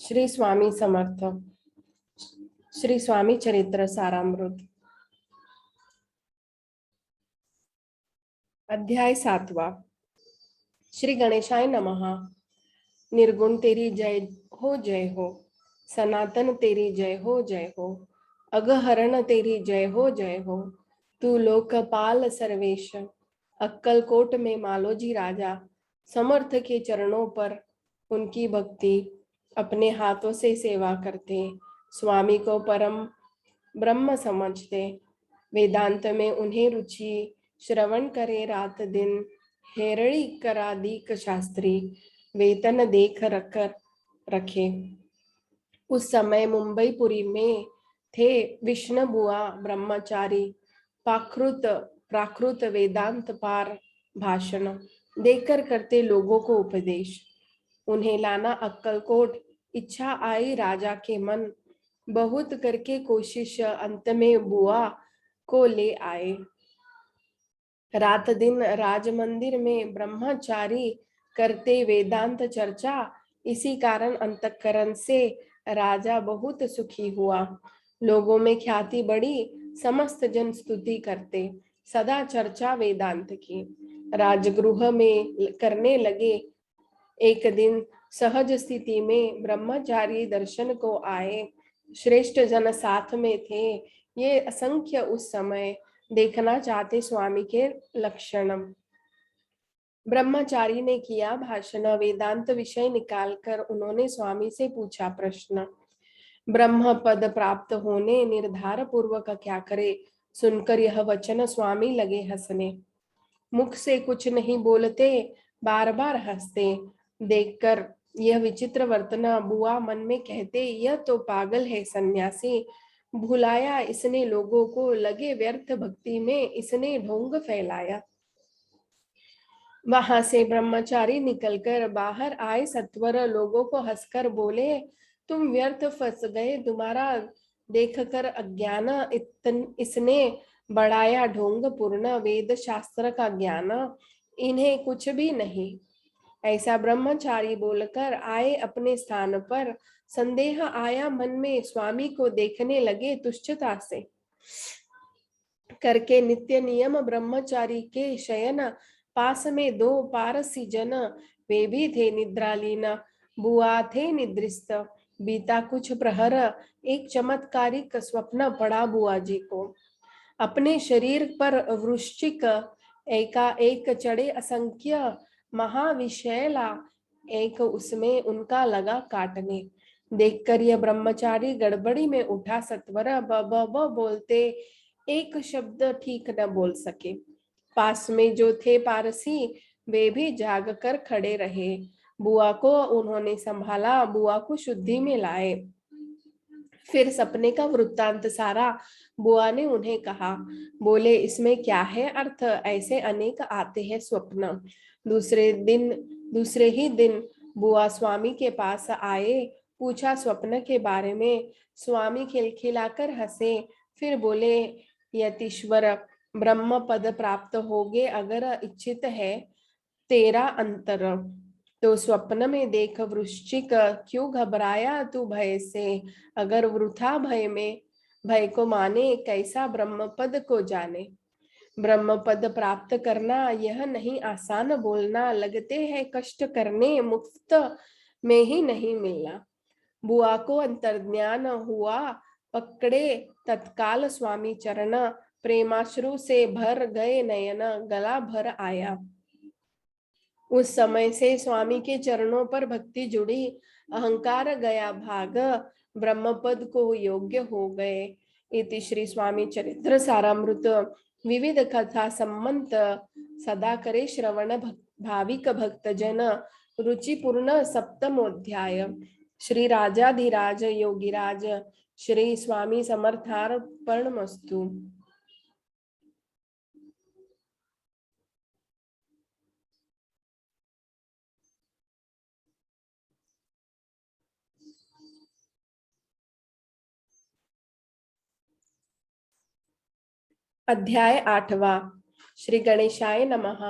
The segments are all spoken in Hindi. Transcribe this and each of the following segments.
श्री स्वामी समर्थ। श्री स्वामी चरित्र सारामृत। अध्याय 7वां। श्री गणेशाय नमः। निर्गुण तेरी जय हो, जय हो। सनातन तेरी जय हो, जय हो। अगहरण तेरी जय हो, जय हो। तू लोकपाल सर्वेश। अक्कलकोट में मालोजी राजा समर्थ के चरणों पर उनकी भक्ति अपने हाथों से सेवा करते, स्वामी को परम ब्रह्म समझते, वेदांत में उन्हें रुचि, श्रवण करे रात दिन, हेरड़ी करादीक शास्त्री, वेतन देख रखे। उस समय मुंबई पुरी में थे विष्णु बुआ ब्रह्मचारी, प्राकृत वेदांत पार भाषण देकर करते लोगों को उपदेश। उन्हें लाना अक्कलकोट इच्छा आई राजा के मन, बहुत करके कोशिश अंत में बुआ को ले आए। रात दिन राज मंदिर में ब्रह्मचारी करते वेदांत चर्चा, इसी कारण अंतःकरण से राजा बहुत सुखी हुआ। लोगों में ख्याति बढ़ी, समस्त जन स्तुति करते, सदा चर्चा वेदांत की राजगृह में करने लगे। एक दिन सहज स्थिति में ब्रह्मचारी दर्शन को आए, श्रेष्ठ जन साथ में थे। ये असंख्य उस समय देखना चाहते स्वामी के लक्षण। ब्रह्मचारी ने किया भाषण, वेदांत विषय निकालकर उन्होंने स्वामी से पूछा प्रश्न। ब्रह्म पद प्राप्त होने निर्धार पूर्वक क्या करे। सुनकर यह वचन स्वामी लगे हंसने, मुख से कुछ नहीं बोलते, बार बार हंसते। देखकर यह विचित्र वर्तना बुआ मन में कहते, यह तो पागल है सन्यासी, भुलाया इसने लोगों को, लगे व्यर्थ भक्ति में इसने ढोंग फैलाया। वहां से ब्रह्मचारी निकलकर बाहर आए, सत्वर लोगों को हंसकर बोले, तुम व्यर्थ फंस गए, तुम्हारा देखकर अज्ञान इसने बढ़ाया ढोंग पूर्ण, वेद शास्त्र का ज्ञान इन्हें कुछ भी नहीं। ऐसा ब्रह्मचारी बोलकर आए अपने स्थान पर। संदेह आया मन में, स्वामी को देखने लगे तुच्छता से करके। नित्य नियम ब्रह्मचारी के शयन, पास में दो पारसी जन, वे भी थे निद्रालीन, बुआ थे निद्रिस्त। बीता कुछ प्रहर, एक चमत्कारिक स्वप्न पड़ा बुआ जी को। अपने शरीर पर वृश्चिक एकाएक चढ़े असंख्य महाविशैला, एक उसमें उनका लगा काटने। देखकर यह ब्रह्मचारी गड़बड़ी में उठा, सत्वर ब बोलते एक शब्द ठीक न बोल सके। पास में जो थे पारसी, वे भी जाग कर खड़े रहे। बुआ को उन्होंने संभाला, बुआ को शुद्धि में लाए। फिर सपने का वृत्तांत सारा बुआ ने उन्हें कहा। बोले, इसमें क्या है अर्थ, ऐसे अनेक आते हैं स्वप्न। दूसरे ही दिन बुआ स्वामी के पास आए, पूछा स्वप्न के बारे में। स्वामी खिलखिलाकर हंसे, फिर बोले, यतीश्वर, ब्रह्म पद प्राप्त होगे अगर इच्छित है तेरा अंतर, तो स्वप्न में देख वृश्चिक, क्यों घबराया तू भय से। अगर वृथा भय को माने, कैसा ब्रह्म पद को जाने। ब्रह्म पद प्राप्त करना यह नहीं आसान बोलना, लगते हैं कष्ट करने, मुफ्त में ही नहीं मिलना। बुआ को अंतर्ज्ञान हुआ, पकड़े तत्काल स्वामी चरण, प्रेमाश्रु से भर गए नयन, गला भर आया। उस समय से स्वामी के चरणों पर भक्ति जुड़ी, अहंकार गया भाग, ब्रह्मपद को योग्य हो गए। इति श्री स्वामी चरित्र सारामृत। विविध कथा सम्मत सदा करे श्रवण, भाविक भक्त जन रुचिपूर्ण सप्तमोध्याय। श्री राजाधिराज योगिराज श्री स्वामी समर्थार्पणमस्तु। अध्याय 8वां। श्री गणेशाय नमः।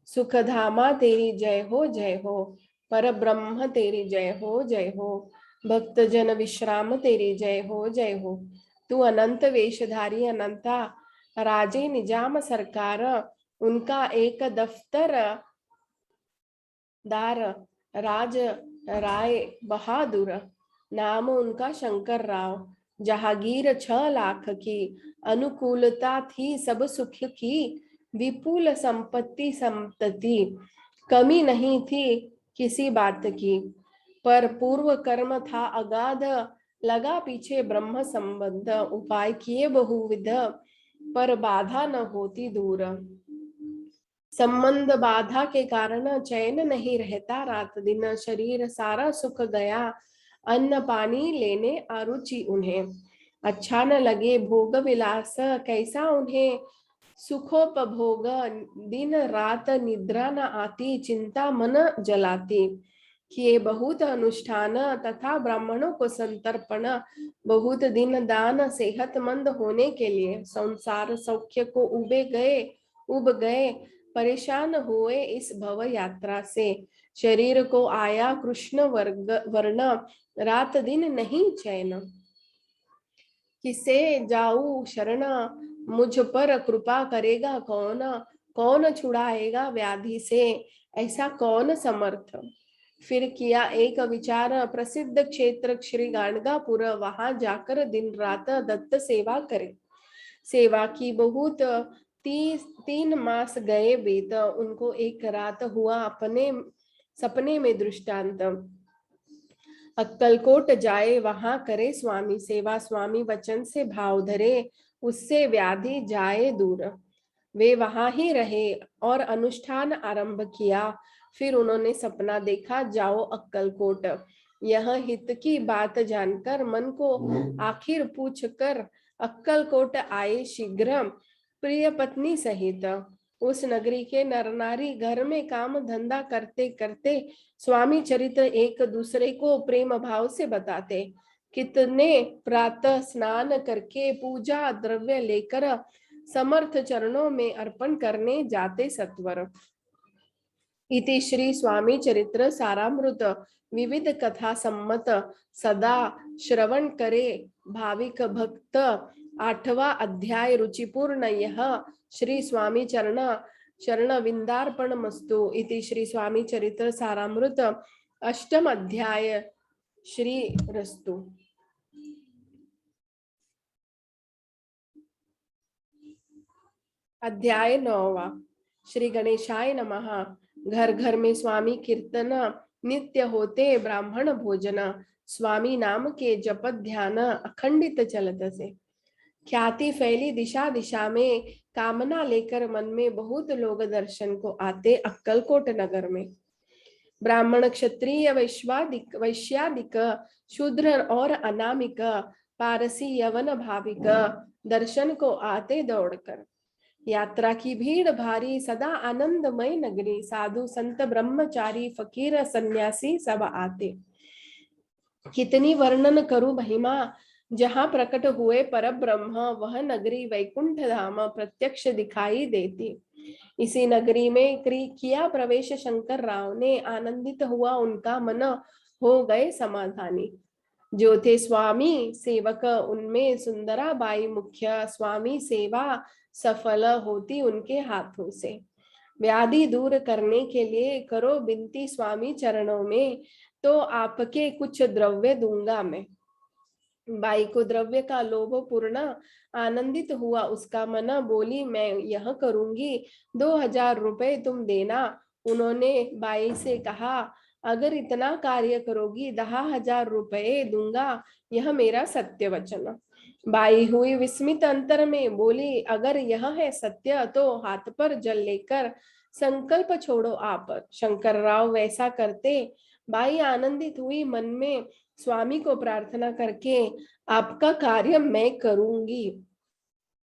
सुखधामा तेरी जय हो, जय हो। पर ब्रह्म तेरी जय हो, जय हो। भक्त जन विश्राम तेरी जय हो जय हो। तू अनंत वेशधारी अनंता, राजे निजाम सरकार, उनका एक दफ्तर दार, राज राय बहादुर, नाम उनका शंकर राव। जहागीर 6 लाख की, अनुकूलता थी सब सुख की, विपुल संपत्ति संतति, कमी नहीं थी किसी बात की। पर पूर्व कर्म था अगाध, लगा पीछे ब्रह्म संबंध, उपाय किए बहुविध, पर बाधा न होती दूर। संबंध बाधा के कारण चैन नहीं रहता रात दिन, शरीर सारा सुख गया, अन्न पानी लेने अरुचि उन्हें। अच्छा न लगे भोग विलास, कैसा उन्हें सुखोपभोग, दिन रात निद्रा न आती, चिंता मन जलाती। किए बहुत अनुष्ठान तथा ब्राह्मणों को संतर्पण, बहुत दिन दान सेहतमंद होने के लिए, संसार सौख्य को उब गए, परेशान हुए इस भव यात्रा से। शरीर को आया कृष्ण वर्ण, रात दिन नहीं चैन, किसे जाऊं शरण, मुझ पर कृपा करेगा कौन, कौन छुड़ाएगा व्याधि से, ऐसा कौन समर्थ। फिर किया एक विचार, प्रसिद्ध क्षेत्र श्री गाणगापुर, वहां जाकर दिन रात दत्त सेवा करे। सेवा की बहुत 3 मास गए बीत, उनको एक रात हुआ अपने सपने में दृष्टांत। अक्कलकोट जाए वहां करे स्वामी सेवा, स्वामी वचन से भाव धरे, उससे व्याधि जाए दूर। वे वहां ही रहे और अनुष्ठान आरंभ किया। फिर उन्होंने सपना देखा, जाओ अक्कलकोट। यह हित की बात जानकर मन को आखिर पूछ कर अक्कलकोट आए शीघ्र, प्रिय पत्नी सहित। उस नगरी के नर नारी घर में काम धंधा करते करते स्वामी चरित्र एक दूसरे को प्रेम भाव से बताते। कितने प्रातः स्नान करके पूजा द्रव्य लेकर समर्थ चरणों में अर्पण करने जाते सत्वर। इति श्री स्वामी चरित्र सारामृत, विविध कथा सम्मत, सदा श्रवण करे भाविक भक्त। 8वां अध्याय रुचिपूर्ण यह, श्री स्वामी चरण विंदार्पण मस्तु। इति श्री स्वामी चरित्र सारामृत 8म अध्याय श्री रस्तु। अध्याय 9वां। श्री गणेशाय नमः। घर घर में स्वामी कीर्तन नित्य होते, ब्राह्मण भोजन, स्वामी नाम के जपत ध्यान अखंडित चलत से। ख्याति फैली दिशा दिशा में, कामना लेकर मन में बहुत लोग दर्शन को आते अक्कलकोट नगर में। ब्राह्मण क्षत्रिय वैश्यादिक शूद्र और अनामिक, पारसी यवन भाविक दर्शन को आते दौड़कर। यात्रा की भीड़ भारी, सदा आनंदमय नगरी, साधु संत ब्रह्मचारी फकीर सन्यासी सब आते। कितनी वर्णन करूं महिमा, जहां प्रकट हुए पर ब्रह्म, वह नगरी वैकुंठ धाम प्रत्यक्ष दिखाई देती। इसी नगरी में किया प्रवेश शंकर राव ने, आनंदित हुआ उनका मन, हो गए समाधानी। जो थे स्वामी सेवक, उनमें सुंदराबाई मुख्य, स्वामी सेवा सफल होती उनके हाथों से। व्याधि दूर करने के लिए करो बिनती स्वामी चरणों में, तो आपके कुछ द्रव्य दूंगा मैं। बाई को द्रव्य का लोभ पूर्ण, आनंदित हुआ उसका मन, बोली मैं यह करूंगी, 2000 रुपए तुम देना। उन्होंने बाई से कहा, अगर इतना कार्य करोगी 10,000 रुपए दूंगा, यह मेरा सत्य वचन। बाई हुई विस्मित अंतर में, बोली अगर यह है सत्य तो हाथ पर जल लेकर संकल्प छोड़ो आप। शंकर राव वैसा करते। बाई आनंदित हुई मन में, स्वामी को प्रार्थना करके, आपका कार्य मैं करूंगी।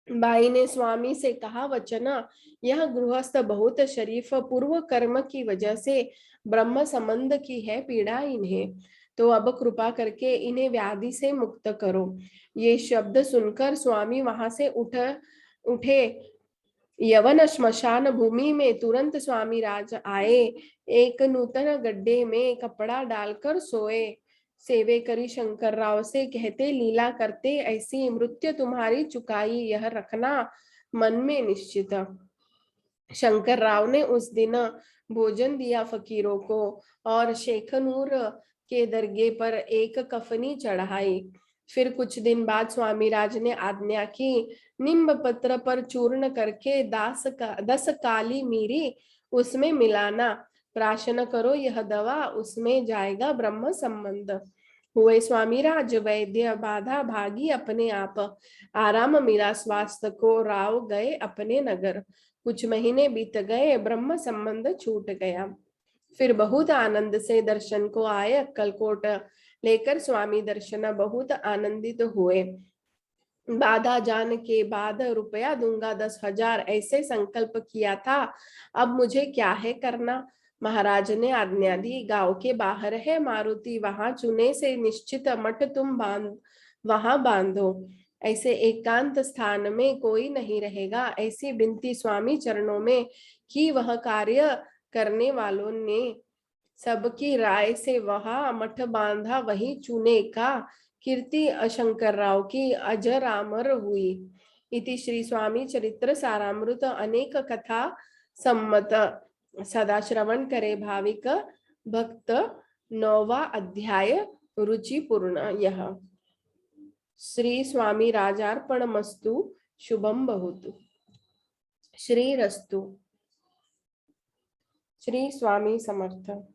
बाई ने स्वामी से कहा, वचन यह गृहस्थ बहुत शरीफ, पूर्व कर्म की वजह से ब्रह्म संबंध की है पीड़ा इन्हें, तो अब कृपा करके इन्हें व्याधि से मुक्त करो। ये शब्द सुनकर स्वामी वहां से उठे। यवन श्मशान भूमि में तुरंत स्वामी राज आए, एक नूतन गड्ढे में कपड़ा डालकर सोए। सेवे करी शंकरराव से कहते, लीला करते ऐसी मृत्यु तुम्हारी चुकाई, यह रखना मन में निश्चित। शंकरराव ने उस दिन भोजन दिया फकीरों को और शेखनूर के दरगे पर एक कफनी चढ़ाई। फिर कुछ दिन बाद स्वामी राज ने आज्ञा की, निम्ब पत्र पर चूर्ण करके 10 काली मीरी उसमें मिलाना, प्राशन करो यह दवा उसमें जाएगा ब्रह्म संबंध। हुए स्वामी राज वैद्य बाधा भागी अपने आप, आराम मिला स्वास्थ्य को, राव गए अपने नगर। कुछ महीने बीत गए, ब्रह्म संबंध छूट गया। फिर बहुत आनंद से दर्शन को आए अक्कलकोट, लेकर स्वामी दर्शन बहुत आनंदित हुए। बाधा जान के बाद रुपया दूंगा 10,000 ऐसे संकल्प किया था, अब मुझे क्या है करना। महाराज ने आज्ञा दी, गांव के बाहर है मारुति, वहां चुने से निश्चित मठ तुम वहां बांधो, ऐसे एकांत स्थान में कोई नहीं रहेगा। ऐसी विनती स्वामी चरणों में की, वह कार्य करने वालों ने सबकी राय से वहां मठ बांधा। वही चुने का कीर्ति शंकरराव की अजरामर हुई। इति श्री स्वामी चरित्र सारामृत अनेक कथा सम्मत। सदा श्रवण करे भाविक भक्त। 9वां अध्याय रुचिपूर्ण। यह श्री स्वामी राजार्पणमस्तु। शुभम भवतु। श्री रस्तु। श्री स्वामी समर्थ।